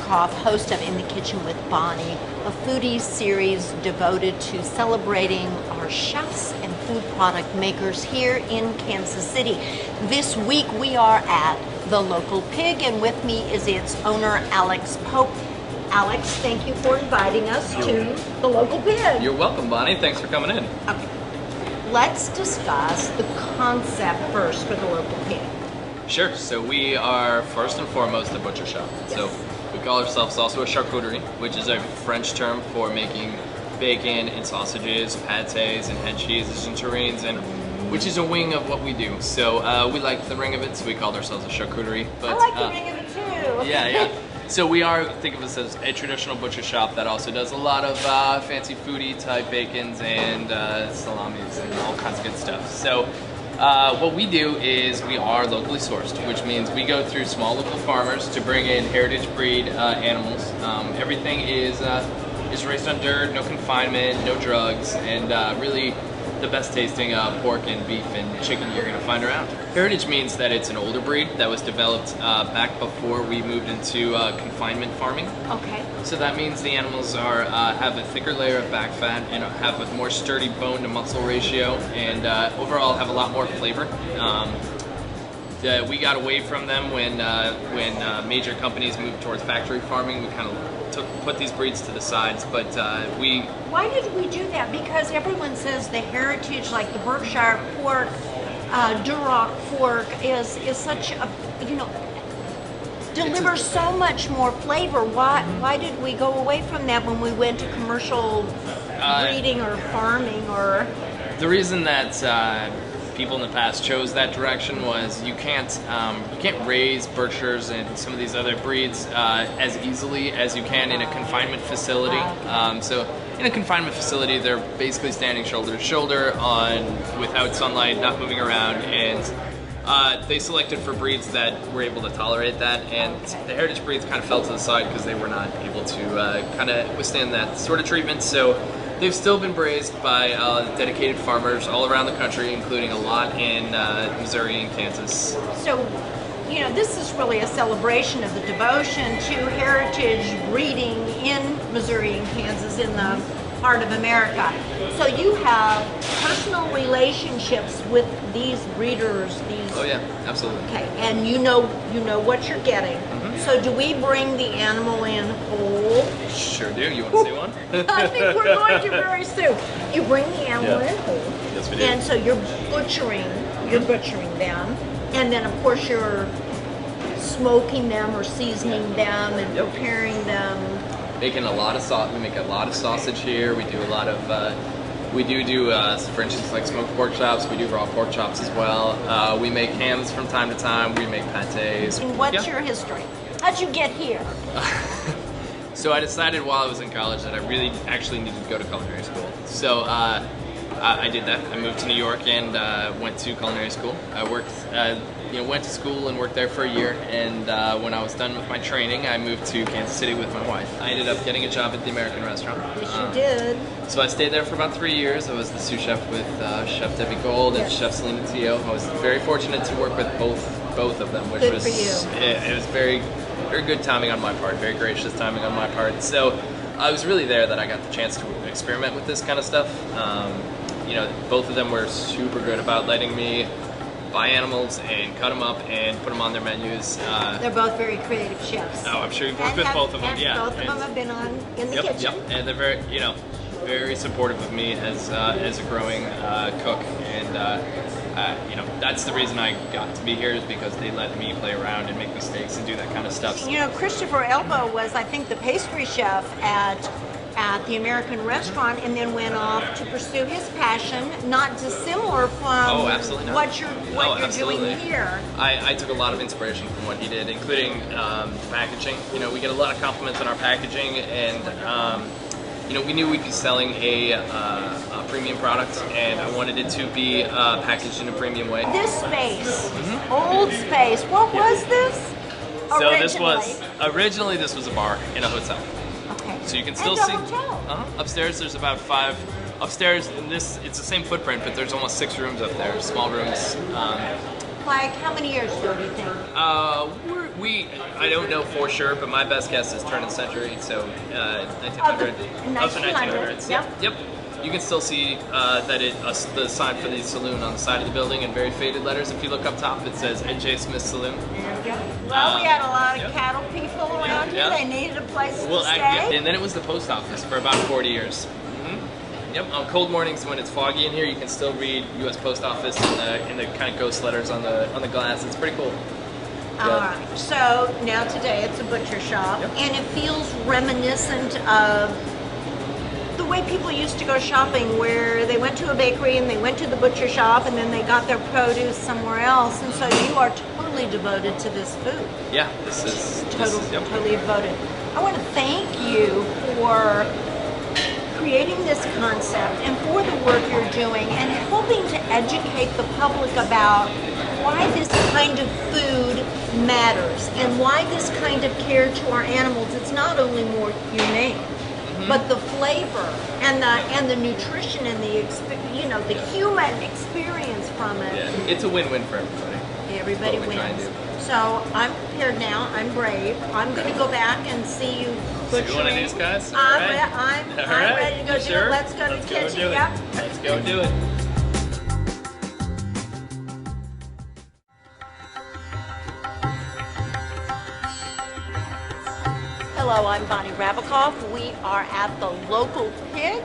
Wyckoff, host of In the Kitchen with Bonnie, a foodie series devoted to celebrating our chefs and food product makers here in Kansas City. This week we are at the Local Pig, and with me is its owner, Alex Pope. Alex, thank you for inviting us to the Local Pig. You're welcome, Bonnie. Thanks for coming in. Okay. Let's discuss the concept first for the Local Pig. Sure. So we are first and foremost a butcher shop. Yes. So we call ourselves also a charcuterie, which is a French term for making bacon and sausages, pates and head cheeses and terrines, and which is a wing of what we do. So we like the ring of it, so we called ourselves a charcuterie. But, I like the ring of it too. Yeah. So we think of us as a traditional butcher shop that also does a lot of fancy foodie type bacons and salamis and all kinds of good stuff. So what we do is we are locally sourced, which means we go through small local farmers to bring in heritage breed animals. Everything is raised on dirt, no confinement, no drugs, and really the best tasting pork and beef and chicken you're going to find around. Heritage means that it's an older breed that was developed back before we moved into confinement farming. Okay. So that means the animals have a thicker layer of back fat and have a more sturdy bone to muscle ratio, and overall have a lot more flavor. We got away from them when major companies moved towards factory farming. We kind of put these breeds to the sides, but we... Why did we do that? Because everyone says the heritage, like the Berkshire pork, Duroc pork, is such a, delivers so much more flavor. Why did we go away from that when we went to commercial breeding or farming? Or the reason that people in the past chose that direction was you can't raise Berkshires and some of these other breeds as easily as you can in a confinement facility. So in a confinement facility, they're basically standing shoulder to shoulder without sunlight, not moving around, and they selected for breeds that were able to tolerate that, and the heritage breeds kind of fell to the side because they were not able to kind of withstand that sort of treatment. So they've still been raised by dedicated farmers all around the country, including a lot in Missouri and Kansas. So, this is really a celebration of the devotion to heritage breeding in Missouri and Kansas, in the heart of America. So you have personal relationships with these breeders. Oh yeah, absolutely. Okay, and you know what you're getting. Mm-hmm. So do we bring the animal in whole? Sure do. You want to see one? I think we're going to very soon. You bring the animal in whole. Yes, we do. And so you're butchering them, and then of course you're smoking them or seasoning them and preparing them. Making a lot of sauce. We make a lot of sausage here. We do a lot of. We do for instance, like smoked pork chops. We do raw pork chops as well. We make hams from time to time. We make pates. And what's your history? How'd you get here? So I decided while I was in college that I really actually needed to go to culinary school. So I did that. I moved to New York and went to culinary school. I worked, went to school and worked there for a year. And when I was done with my training, I moved to Kansas City with my wife. I ended up getting a job at the American Restaurant. Yes, you did. So I stayed there for about 3 years. I was the sous chef with Chef Debbie Gold and Chef Selena Teo. I was very fortunate to work with both of them, which Good was for you. It was very good timing on my part, very gracious timing on my part. So I was really there that I got the chance to experiment with this kind of stuff. Both of them were super good about letting me buy animals and cut them up and put them on their menus. They're both very creative chefs. Oh, I'm sure you've worked with both of them. And yeah, both of them have been in the kitchen. Yep, and they're very supportive of me as a growing cook, and that's the reason I got to be here, is because they let me play around and make mistakes and do that kind of stuff. Christopher Elbow was, I think, the pastry chef at the American Restaurant, and then went off to pursue his passion, not dissimilar from what you're doing here. I took a lot of inspiration from what he did, including packaging. We get a lot of compliments on our packaging, and we knew we'd be selling a premium product, and I wanted it to be packaged in a premium way. This space, old space, what was this? So originally this was a bar in a hotel. Okay. So you can still see upstairs. There's about 5 upstairs. In this, it's the same footprint, but there's almost 6 rooms up there, small rooms. like how many years ago do you think? I don't know for sure, but my best guess is turn of the century, so 1900. Of the 1900s. Yep. Yep. You can still see the sign for the saloon on the side of the building in very faded letters. If you look up top, it says J. Smith Saloon. Well, we had a lot of cattle people around here. They needed a place to stay. And then it was the post office for about 40 years. Yep, on cold mornings when it's foggy in here, you can still read U.S. Post Office in the kind of ghost letters on the glass. It's pretty cool. All right, so now today it's a butcher shop, and it feels reminiscent of the way people used to go shopping, where they went to a bakery and they went to the butcher shop and then they got their produce somewhere else, and so you are totally devoted to this food. Yeah, this is totally devoted. I want to thank you for creating this concept and for the work you're doing and helping to educate the public about why this kind of food matters and why this kind of care to our animals. It's not only more humane, but the flavor and the nutrition and the human experience from it. Yeah, it's a win-win for everybody. Everybody wins. So I'm prepared now. I'm brave. I'm going to go back and see you butchering. See one of these guys? I'm ready to go do it. Let's go to the kitchen. Yep. Let's go do it. Hello, I'm Bonnie Rabikoff. We are at the local pig.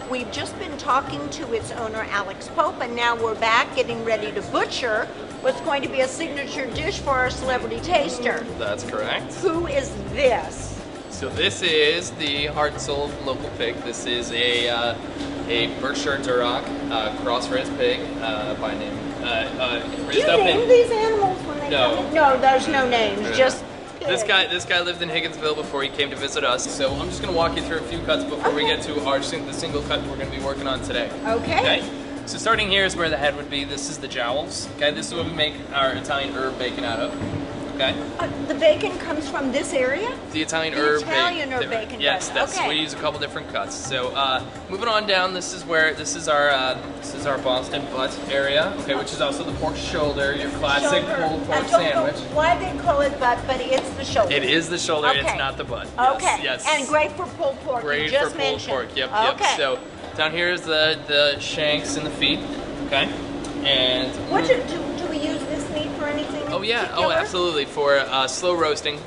We've just been talking to its owner, Alex Pope, and now we're back getting ready to butcher what's going to be a signature dish for our celebrity taster. That's correct. Who is this? So this is the heart and soul of local pig. This is a Berkshire Duroc cross-raised pig by name. Do you name these animals when they come in? No, there's no names. No. Just This guy lived in Higginsville before he came to visit us. So I'm just gonna walk you through a few cuts before we get to the single cut we're gonna be working on today. Okay. So starting here is where the head would be. This is the jowls. Okay. This is what we make our Italian herb bacon out of. Okay. The bacon comes from this area? The Italian herb bacon. Yes, we use a couple different cuts. So moving on down, this is our Boston butt area. Okay, which is also the pork shoulder, your classic pulled pork sandwich. I don't know why they call it butt, but it's the shoulder. It is the shoulder. Okay. It's not the butt. Okay. Yes. And great for pulled pork. Great you just for mentioned. pulled pork. Yep. Okay. Yep. So down here is the shanks and the feet. Okay. And what do we use this meat for anything? Oh yeah, particular? Absolutely, for slow roasting.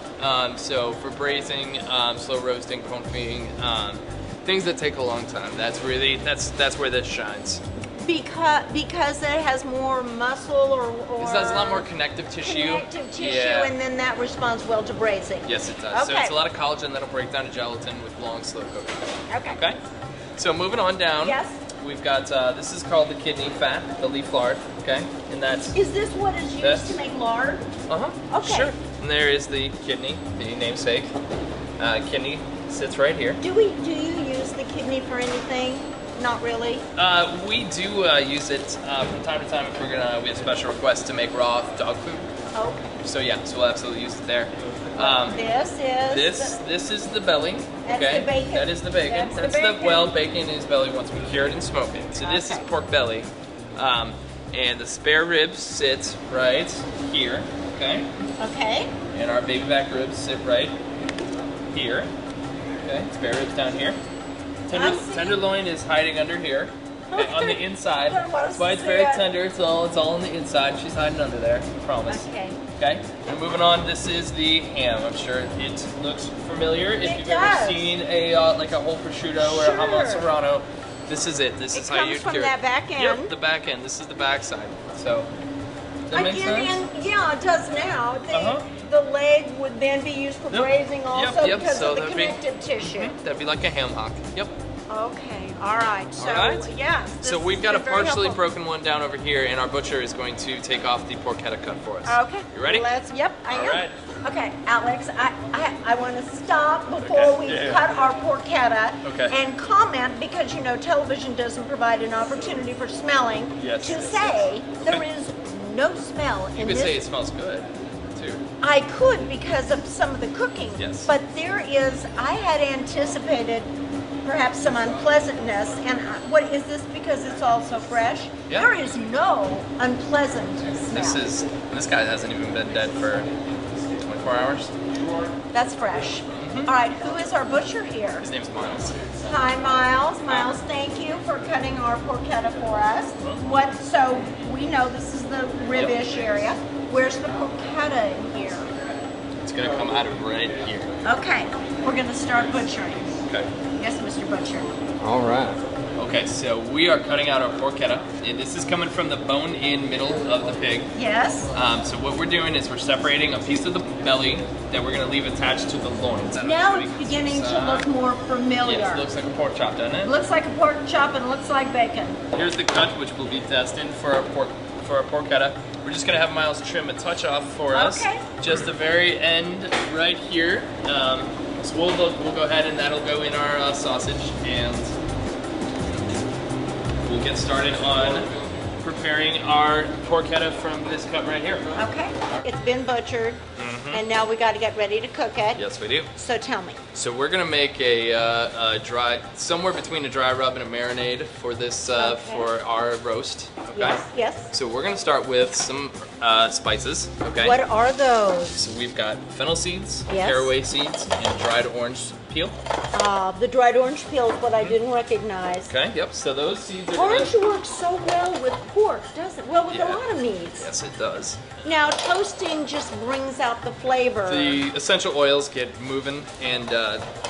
So for braising, slow roasting, confit, things that take a long time. That's where this shines. Because it has more muscle or it has a lot more connective tissue. And then that responds well to braising. Yes, it does. Okay. So it's a lot of collagen that'll break down to gelatin with long, slow cooking. Okay. Okay. So moving on down. Yes. We've got, this is called the kidney fat, the leaf lard, okay? And that's... Is this what is used to make lard? Uh-huh. Okay. Sure. And there is the kidney, the namesake. Kidney sits right here. Do you use the kidney for anything? Not really? We do use it from time to time if we have special requests to make raw dog food. Okay. So yeah, so we'll absolutely use it there. This is the belly. That's okay. the bacon. That is the bacon. That's the bacon. Bacon is belly once we cure it and smoke it. So this is pork belly, and the spare ribs sit right here. Okay. Okay. And our baby back ribs sit right here. Okay. Spare ribs down here. Tenderloin is hiding under here. Okay, on the inside. That's why it's very tender. It's all on the inside. She's hiding under there. I promise. Okay. Okay. And moving on, this is the ham. I'm sure it looks familiar. If you've ever seen a like a whole prosciutto or a hamon serrano, this is it. This is how you cure it. It comes from that back end. Yep, the back end. This is the back side. So, does that make sense? And yeah, it does now. The leg would then be used for braising also because of the connective tissue. That'd be like a ham hock. Yep. Okay, all right. So, yes. So we've got a partially broken one down over here, and our butcher is going to take off the porchetta cut for us. Okay. You ready? Yep, I am. All right. Okay, Alex, I want to stop before we cut our porchetta and comment, because, you know, television doesn't provide an opportunity for smelling, to say there is no smell in this. You could say it smells good, too. I could because of some of the cooking. Yes. But there is, I had anticipated perhaps some unpleasantness. And what is this because it's also fresh? Yeah. There is no unpleasant smell. This guy hasn't even been dead for 24 hours. That's fresh. All right, who is our butcher here? His name's Miles. Hi, Miles. Miles, thank you for cutting our porchetta for us. So we know this is the rib-ish area. Where's the porchetta in here? It's gonna come out of right here. Okay, we're gonna start butchering. Okay. Yes, Mr. Butcher. All right. Okay, so we are cutting out our porchetta. And this is coming from the bone-in middle of the pig. Yes. So what we're doing is we're separating a piece of the belly that we're gonna leave attached to the loins. Now it's beginning to look more familiar. Yes, it looks like a pork chop, doesn't it? Looks like a pork chop and looks like bacon. Here's the cut, which we'll be destined for our porchetta. We're just gonna have Miles trim a touch off for us. Okay. Just the very end right here. So we'll go ahead and that'll go in our sausage, and we'll get started on preparing our porchetta from this cut right here. Okay. It's been butchered, and now we got to get ready to cook it. Yes, we do. So tell me. So we're gonna make a dry, somewhere between a dry rub and a marinade for this for our roast. Okay. Yes. Yes. So we're gonna start with some spices. Okay. What are those? So we've got fennel seeds, Yes. caraway seeds, and dried orange peel. The dried orange peel is what I didn't recognize. Okay. Yep. So those seeds are Orange gonna, works so well with pork, doesn't it? Well, with a Yeah. lot of meats. yes, it does. Now, toasting just brings out the flavor. The essential oils get moving, and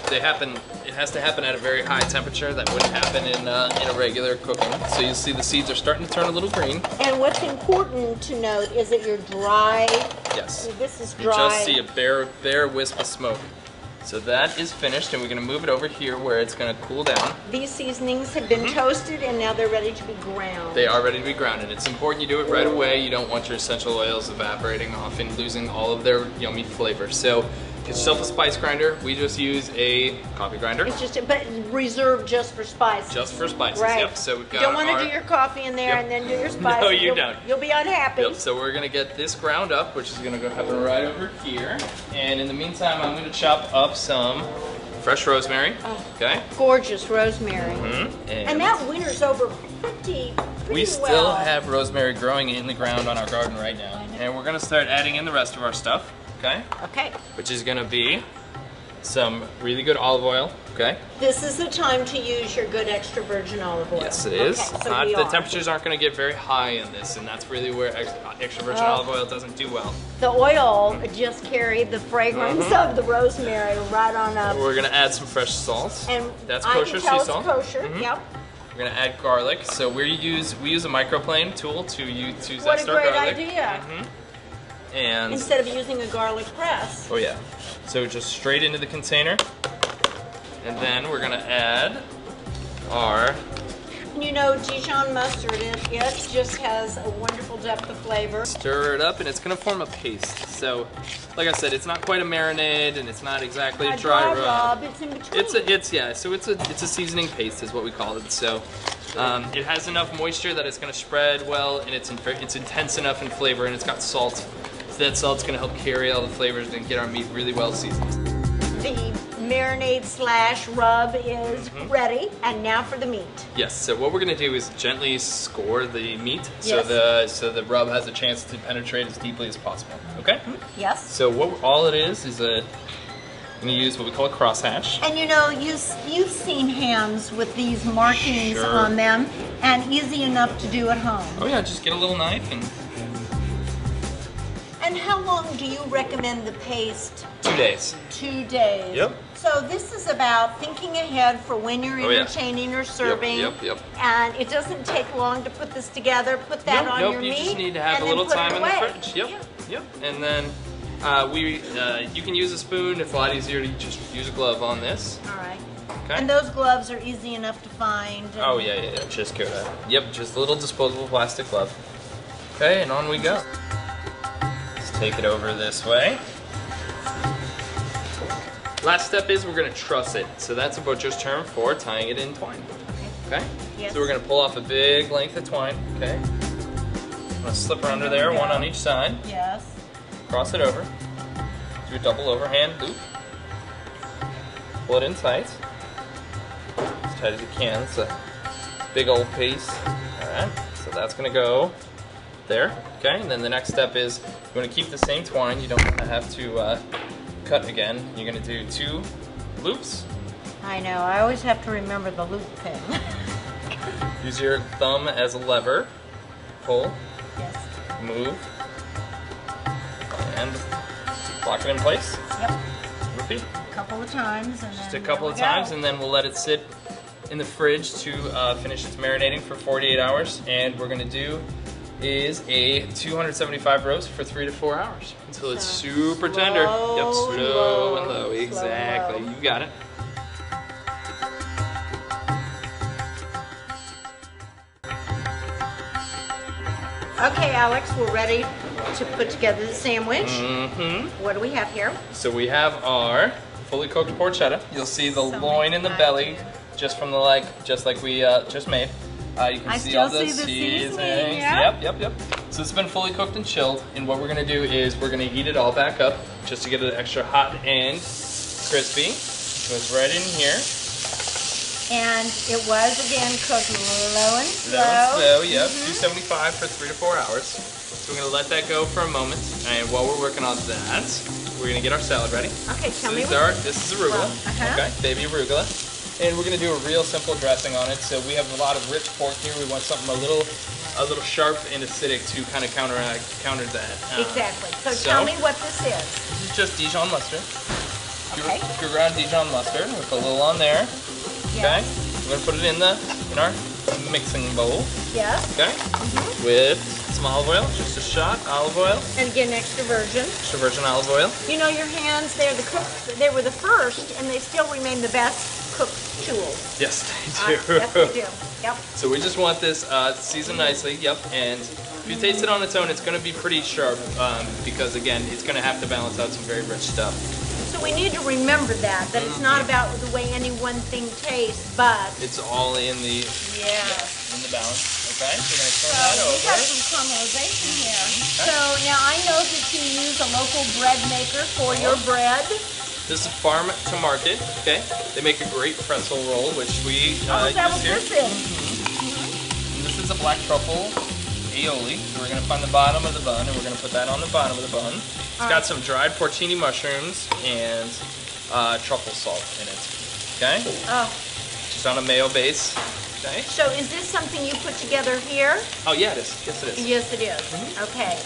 they happen. It has to happen at a very high temperature. That wouldn't happen in a regular cooking. So you see the seeds are starting to turn a little green. And what's important to note is that you're dry. Yes. This is You dry. just see a bare wisp of smoke. So that is finished, and we're gonna move it over here where it's gonna cool down. These seasonings have been toasted, and now they're ready to be ground. They are ready to be ground, and it's important you do it right away. You don't want your essential oils evaporating off and losing all of their yummy flavor. So get yourself a spice grinder. We just use a coffee grinder. It's just, but reserved just for spices. Just for spices, Right. yep. So we've got You don't want our- to do your coffee in there Yep. and then do your spices. No, you don't. You'll be unhappy. Yep, so we're gonna get this ground up, which is gonna go happen right over here. And in the meantime, I'm gonna chop up some fresh rosemary. Okay. Gorgeous rosemary. And And that winter's over pretty we well. still have rosemary growing in the ground on our garden right now. And we're gonna start adding in the rest of our stuff, okay? Okay. Which is gonna be some really good olive oil, okay? This is the time to use your good extra virgin olive oil. Yes, it is. Okay, so we The are. temperatures aren't gonna get very high in this, and that's really where extra virgin olive oil doesn't do well. The oil just carried the fragrance of the rosemary right on up. We're gonna add some fresh salt. And That's I kosher can tell sea it's salt. kosher. Yep. We're gonna add garlic. So we use a microplane tool to What zest a our great garlic. idea. And Instead of using a garlic press. oh yeah, so just straight into the container, and then we're gonna add our You know, Dijon mustard, it just has a wonderful depth of flavor. stir it up, and it's gonna form a paste. So, like I said, it's not quite a marinade, and it's not exactly a dry rub. It's in between. It's a seasoning paste is what we call it. So it has enough moisture that it's going to spread well, and it's intense enough in flavor, and it's got salt. So that salt's going to help carry all the flavors and get our meat really well seasoned. The marinade slash rub is ready, and now for the meat. Yes. So what we're going to do is gently score the meat, Yes. so the rub has a chance to penetrate as deeply as possible. Okay. Yes. So all it is I'm going to use what we call a crosshatch. And you know, you've seen hams with these markings Sure. on them, and easy enough to do at home. Oh yeah, just get a little knife and And how long do you recommend the paste? 2 days. 2 days. Yep. So this is about thinking ahead for when you're Oh, yeah. entertaining or serving. Yep. And it doesn't take long to put this together. Put that on your you meat. just need to have and a then little put it time in the away. fridge. Yep. And then you can use a spoon. It's a lot easier to just use a glove on this. All right. Okay. And those gloves are easy enough to find. and- Oh yeah. Just go to. Yep, just a little disposable plastic glove. Okay, and on we go. Let's take it over this way. Last step is we're gonna truss it. So that's a butcher's term for tying it in twine. Okay? Yes. So we're gonna pull off a big length of twine, okay? I'm gonna slip her under there, one on each side. Yes. Cross it over. Do a double overhand loop. Pull it in tight. tight as you can. It's a big old piece. All right, so that's gonna go there. Okay, and then the next step is you want to keep the same twine. You don't want to have to cut again. You're gonna do 2 loops. I know, I always have to remember the loop pin. Use your thumb as a lever. Pull, Yes. move, and lock it in place. Yep. Repeat. A couple of times and Just then a couple of times, and then we'll let it sit in the fridge to finish its marinating for 48 hours. And we're gonna do is a 275 roast for 3 to 4 hours until it's super tender. Yep, slow and low. Exactly. You got it. Okay, Alex, we're ready to put together the sandwich. Mm-hmm. What do we have here? So we have our fully cooked porchetta. You'll see the So loin in the belly, just from the leg, just like we just made. You can see all the seasonings. Yeah. Yep. So it's been fully cooked and chilled, and what we're gonna do is we're gonna heat it all back up just to get it extra hot and crispy. So it's right in here. And it was, again, cooked low and slow. Low and slow, yep. 275 for 3 to 4 hours. So we're gonna let that go for a moment, and while we're working on that, we're gonna get our salad ready. Okay, tell me This is arugula, okay, baby arugula. And we're gonna do a real simple dressing on it. So we have a lot of rich pork here. We want something a little sharp and acidic to kind of counter that. Exactly. So tell me what this is. This is just Dijon mustard. Okay. Pure ground Dijon mustard. We'll put a little on there. Okay. We're gonna put it in our mixing bowl. Yes. Okay. With some olive oil, just a shot olive oil. And again, extra virgin. Extra virgin olive oil. You know, your hands, they were the first, and they still remain the best cook tools. Yes, they do. Yes, they do. Yep. So we just want this seasoned nicely. Yep. And if you taste it on its own, it's going to be pretty sharp because again, it's going to have to balance out some very rich stuff. So we need to remember that it's not about the way any one thing tastes, but it's all in the in the balance. Okay. So we're going to turn that over. We have some caramelization here. Okay. So now I know that you use a local bread maker for your bread. This is farm to market, okay? They make a great pretzel roll, which we is that what use here. this is? And this is a black truffle aioli. So we're gonna find the bottom of the bun, and we're gonna put that on the bottom of the bun. It's got some dried porcini mushrooms and truffle salt in it, okay? Oh. Just on a mayo base, okay? So is this something you put together here? Oh yeah, it is. Yes, it is. Yes, it is. Okay.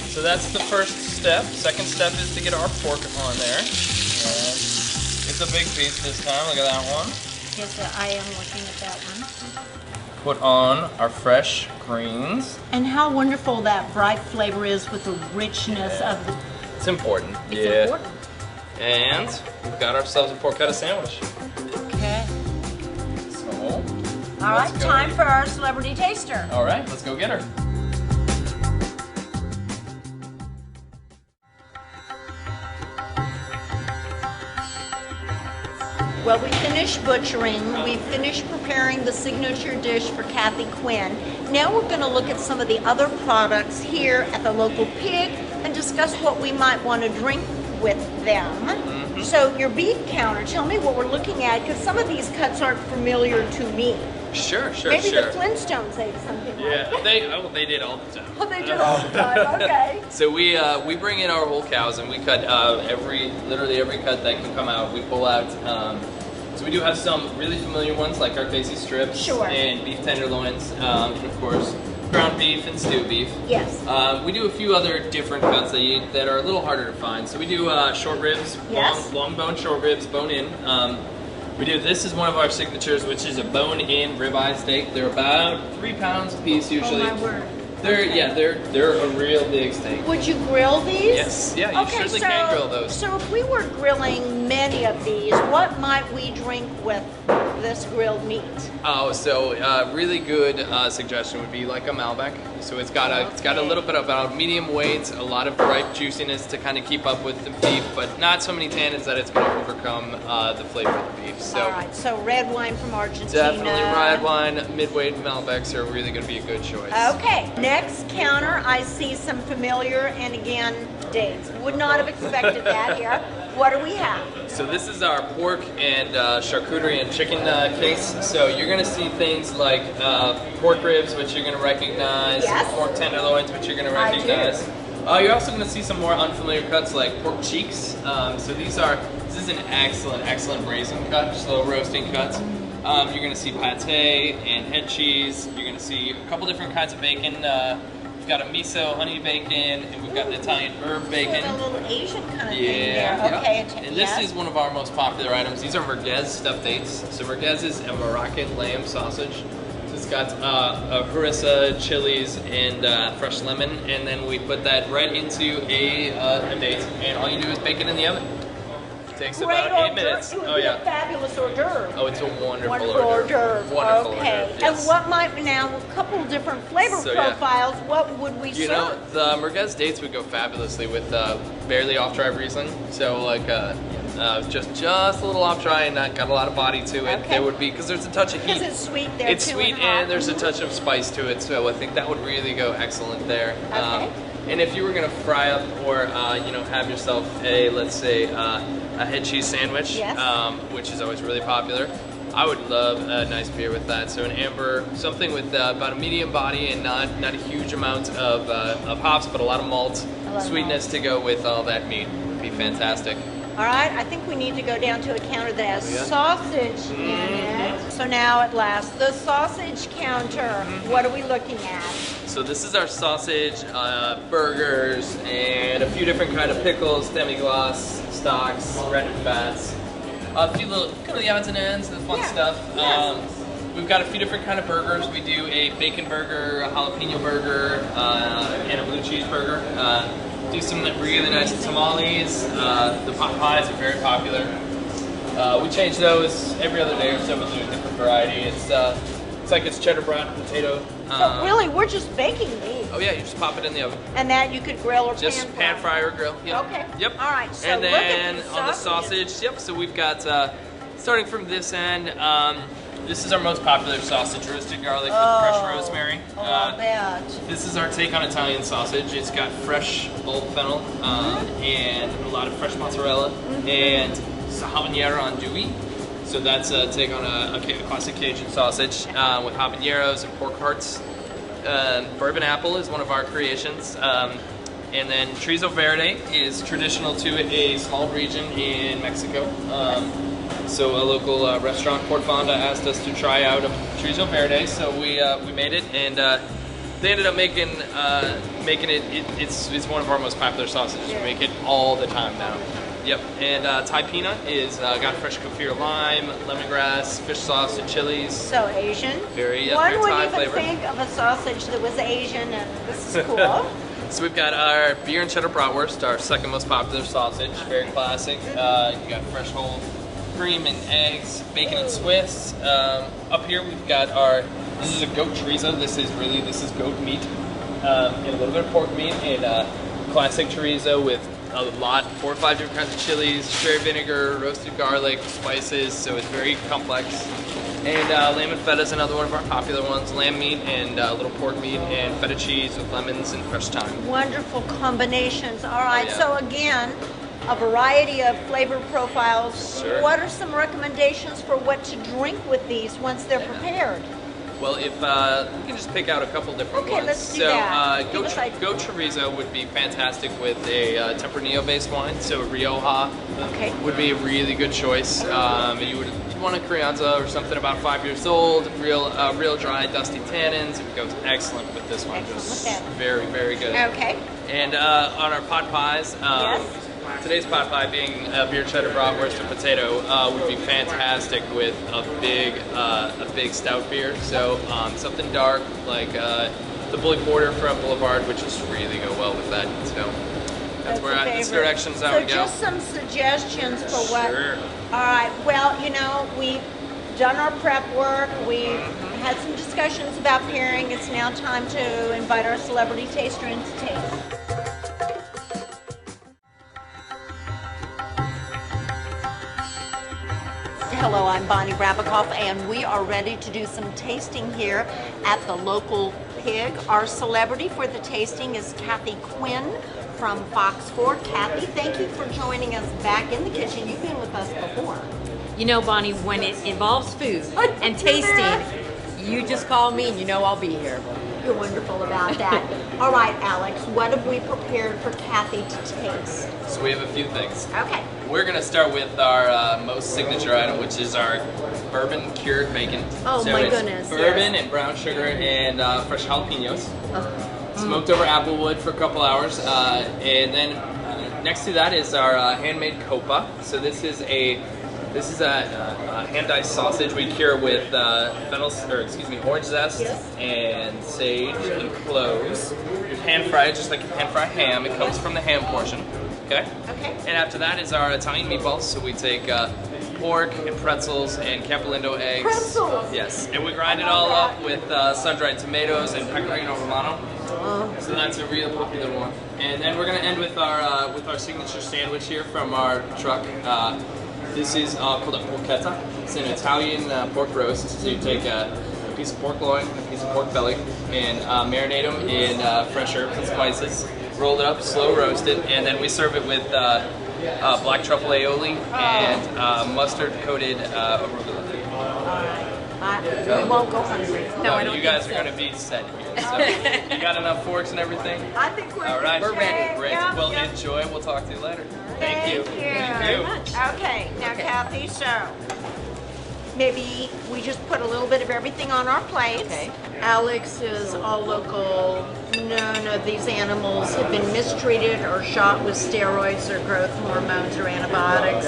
So that's the first step. Second step is to get our pork on there. And it's a big piece this time. Look at that one. Yes, I am looking at that one. Put on our fresh greens. And how wonderful that bright flavor is with the richness of the... It's important. It's important. And we've got ourselves a porchetta sandwich. Okay. So, all right, time for our celebrity taster. All right, let's go get her. Well, we finished butchering, we finished preparing the signature dish for Kathy Quinn. Now we're going to look at some of the other products here at the local pig and discuss what we might want to drink with them. So your beef counter, tell me what we're looking at, because some of these cuts aren't familiar to me. Sure. Maybe the Flintstones ate something like that. They did all the time. Oh, they did all the time, okay. So we bring in our whole cows and we cut literally every cut that can come out. We pull out. So we do have some really familiar ones like our Casey strips and beef tenderloins, and of course ground beef and stewed beef. Yes. We do a few other different cuts that are a little harder to find. So we do short ribs, long bone short ribs, bone in. This is one of our signatures, which is a bone-in ribeye steak. They're about 3 pounds a piece usually. Oh my word. They're a real big steak. Would you grill these? Yes, yeah, you certainly can grill those. So if we were grilling many of these, what might we drink with this grilled meat? Oh, so really good suggestion would be like a Malbec. So it's got a little bit of a medium weight, a lot of ripe juiciness to kind of keep up with the beef, but not so many tannins that it's going to overcome the flavor of the beef. So all right, so red wine from Argentina. Definitely red wine, mid-weight Malbecs are really going to be a good choice. Okay, next counter I see some familiar and again dates. Would not have expected that here. What do we have? So this is our pork and charcuterie and chicken case. So you're going to see things like pork ribs, which you're going to recognize, yes. pork tenderloins, which you're going to recognize. You're also going to see some more unfamiliar cuts like pork cheeks. So this is an excellent braising cut, slow roasting cuts. You're going to see pate and head cheese. You're going to see a couple different kinds of bacon. We've got a miso honey bacon, and we've got an Italian herb bacon. So a little Asian kind of thing there. Okay. And this is one of our most popular items. These are merguez stuffed dates. So merguez is a Moroccan lamb sausage. So it's got harissa, chilies, and fresh lemon, and then we put that right into a date, and all you do is bake it in the oven. Takes about 8 minutes. It would be a fabulous hors d'oeuvre. Oh, it's a wonderful hors d'oeuvre. Wonderful okay. hors d'oeuvre. Yes. And what might now a couple different flavor profiles? Yeah. What would we serve? You know, the merguez dates would go fabulously with barely off-dry Riesling. So like just a little off-dry and not got a lot of body to it. Okay. There would be because there's a touch of heat. Because it's sweet there. It's sweet and there's a touch of spice to it. So I think that would really go excellent there. Okay. And if you were gonna fry up or have yourself a, let's say, a head cheese sandwich, yes. Which is always really popular, I would love a nice beer with that. So an amber, something with about a medium body and not a huge amount of hops, but a lot of malt, sweetness to go with all that meat would be fantastic. All right, I think we need to go down to a counter that has sausage in it. So now at last, the sausage counter. What are we looking at? So this is our sausage, burgers, and a few different kind of pickles, demi-glace, stocks, rendered fats. A few little, kind of the odds and ends, the fun stuff. Yes. We've got a few different kind of burgers. We do a bacon burger, a jalapeno burger, and a blue cheese burger. Do some really nice tamales. The pot pies are very popular. We change those every other day or so. We do a different variety. It's like it's cheddar brat potato. So really, we're just baking these. Oh yeah, you just pop it in the oven. And that you could grill or just pan fry or grill. Yep. Okay. Yep. All right. So and then look at on the sausage, so we've got starting from this end. This is our most popular sausage, roasted garlic with fresh rosemary. I bet. This is our take on Italian sausage. It's got fresh bulb fennel and a lot of fresh mozzarella and habanero andouille. So that's a take on a classic Cajun sausage with habaneros and pork hearts. Bourbon apple is one of our creations. And then chorizo verde is traditional to a small region in Mexico. So a local restaurant, Port Fonda, asked us to try out a chorizo verde, so we made it, and they ended up making it. It's one of our most popular sausages. We make it all the time now. Yep, and Thai peanut is got fresh kaffir lime, lemongrass, fish sauce, and chilies. So Asian. Very One very would Thai even flavor. think of a sausage that was Asian, and this is cool. So we've got our beer and cheddar bratwurst, our second most popular sausage, very classic. You got fresh whole cream and eggs, bacon and Swiss. Up here we've got this is a goat chorizo. This is goat meat and a little bit of pork meat and classic chorizo with a lot, 4 or 5 different kinds of chilies, sherry vinegar, roasted garlic, spices, so it's very complex. And lamb and feta is another one of our popular ones. Lamb meat and a little pork meat and feta cheese with lemons and fresh thyme. Wonderful combinations. All right, yeah. So again, a variety of flavor profiles. Sure. What are some recommendations for what to drink with these once they're prepared? Well, if we can just pick out a couple different ones. Let's do so, that. Goat chorizo would be fantastic with a Tempranillo-based wine. So Rioja would be a really good choice. You'd want a Crianza or something about 5 years old, real dry, dusty tannins. It goes excellent with this one. Just very, very good. Okay. And on our pot pies, today's pot pie being beer cheddar bratwurst and potato would be fantastic with a big stout beer. So something dark like the Bully Porter from Boulevard would just really go well with that. So that's where that's directions I would go. So just some suggestions for what. Sure. All right. Well, we've done our prep work. We've had some discussions about pairing. It's now time to invite our celebrity taster in to taste. Hello, I'm Bonnie Rabikoff, and we are ready to do some tasting here at the local pig. Our celebrity for the tasting is Kathy Quinn from Fox 4. Kathy, thank you for joining us back in the kitchen. You've been with us before. You know, Bonnie, when it involves food and tasting, you just call me and you know I'll be here. You're wonderful about that. All right, Alex, what have we prepared for Kathy to taste? So we have a few things. Okay. We're gonna start with our most signature item, which is our bourbon cured bacon. Oh, so my it's goodness, bourbon yes. and brown sugar and fresh jalapenos. Smoked over apple wood for a couple hours. And then next to that is our handmade copa. So this is a hand-diced sausage we cure with orange zest and sage and cloves. Hand fried, just like you pan fry ham. It comes from the ham portion. Okay. Okay. And after that is our Italian meatballs. So we take pork and pretzels and Capilano eggs. Pretzels. Yes. And we grind it all up with sun-dried tomatoes and pecorino romano. So that's a real popular one. And then we're gonna end with our signature sandwich here from our truck. This is called a porchetta. It's an Italian pork roast. So you take a piece of pork loin, a piece of pork belly, and marinate them in fresh herbs and spices. Roll it up, slow roast it, and then we serve it with black truffle aioli and mustard-coated arugula. I won't go hungry. No, I don't you guys think are so. going to be set here. So, you got enough forks and everything? I think we're All right. We're ready. Great. Yep, Well, yep. enjoy. We'll talk to you later. Thank you. Thank you. Okay, now Kathy, so maybe we just put a little bit of everything on our plates. Okay. Alex is all local. None of these animals have been mistreated or shot with steroids or growth hormones or antibiotics.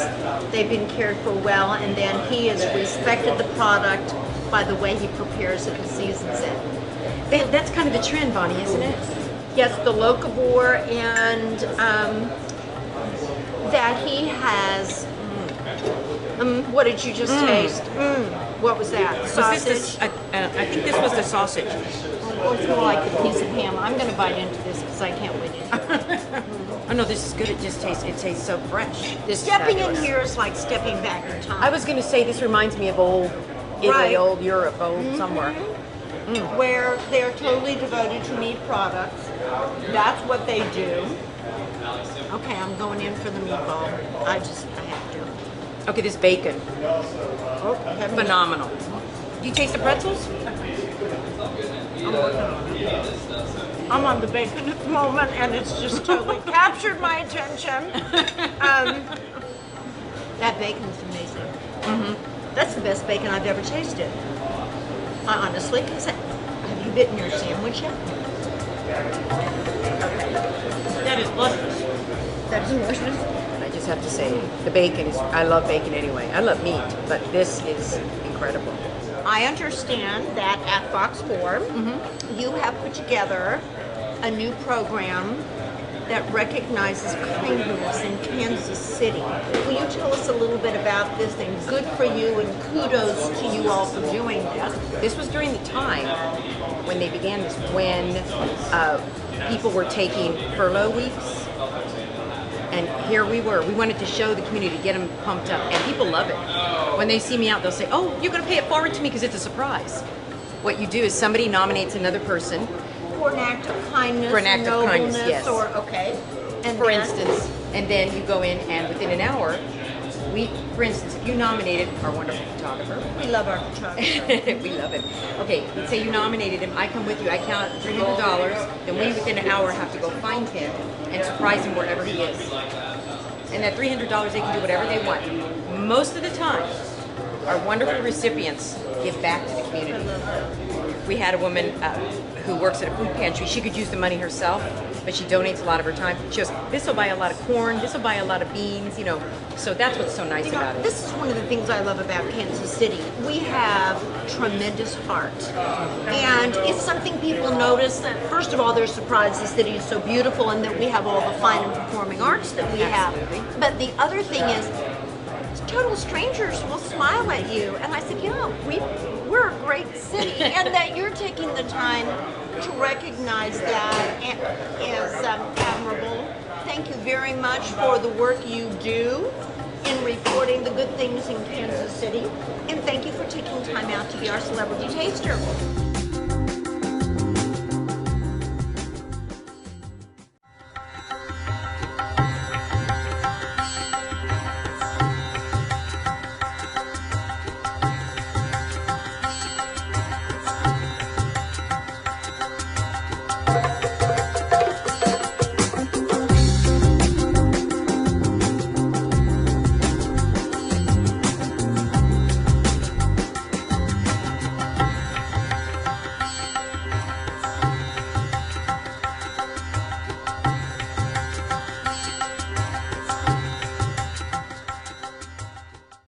They've been cared for well, and then he has respected the product by the way he prepares it and seasons it. That's kind of the trend, Bonnie, isn't it? Yes, the locavore, and that he has. What did you just taste? What was that? Sausage. I think this was the sausage. Or it's more like the piece of ham. I'm going to bite into this because I can't wait to eat it. Oh no, this is good. It tastes so fresh. This is Stepping in fabulous. here is like stepping back in time. I was going to say this reminds me of old Italy, Right. old Europe, old somewhere. Where they're totally devoted to meat products. That's what they do. Okay, I'm going in for the meatball. I have to. Okay, this bacon, Okay. phenomenal. Do you taste the pretzels? I'm on the bacon at the moment, and it's just totally captured my attention. That bacon's amazing. That's the best bacon I've ever tasted. I honestly can say. Have you bitten your sandwich yet? That is luscious. That's delicious. I just have to say, the bacon is, I love bacon anyway. I love meat, but this is incredible. I understand that at Fox 4, you have put together a new program that recognizes kindness in Kansas City. Will you tell us a little bit about this, and good for you, and kudos to you all for doing this. This was during the time when they began this, when people were taking furlough weeks. And here we were. We wanted to show the community, get them pumped up. And people love it. When they see me out, they'll say, oh, you're going to pay it forward to me because it's a surprise. What you do is somebody nominates another person. For an act of kindness, For an act of nobleness, kindness, yes. or, okay. And For then- instance, and then you go in and within an hour, for instance, if you nominated our wonderful photographer, We love our photographer. we love him. Okay, let's say you nominated him. I come with you. I count $300. Then we, within an hour, have to go find him and surprise him wherever he is. And that $300, they can do whatever they want. Most of the time, our wonderful recipients give back to the community. We had a woman who works at a food pantry. She could use the money herself, but she donates a lot of her time. She goes, this will buy a lot of corn, this will buy a lot of beans, you know. So that's what's so nice You know, about it. this is one of the things I love about Kansas City. We have tremendous heart. And it's something people notice that, first of all, they're surprised the city is so beautiful and that we have all the fine and performing arts that we Absolutely. have. But the other thing is, total strangers will smile at you. And I said, yeah, we're a great city. And that you're taking the time to recognize that is admirable. Thank you very much for the work you do in reporting the good things in Kansas City. And thank you for taking time out to be our celebrity taster.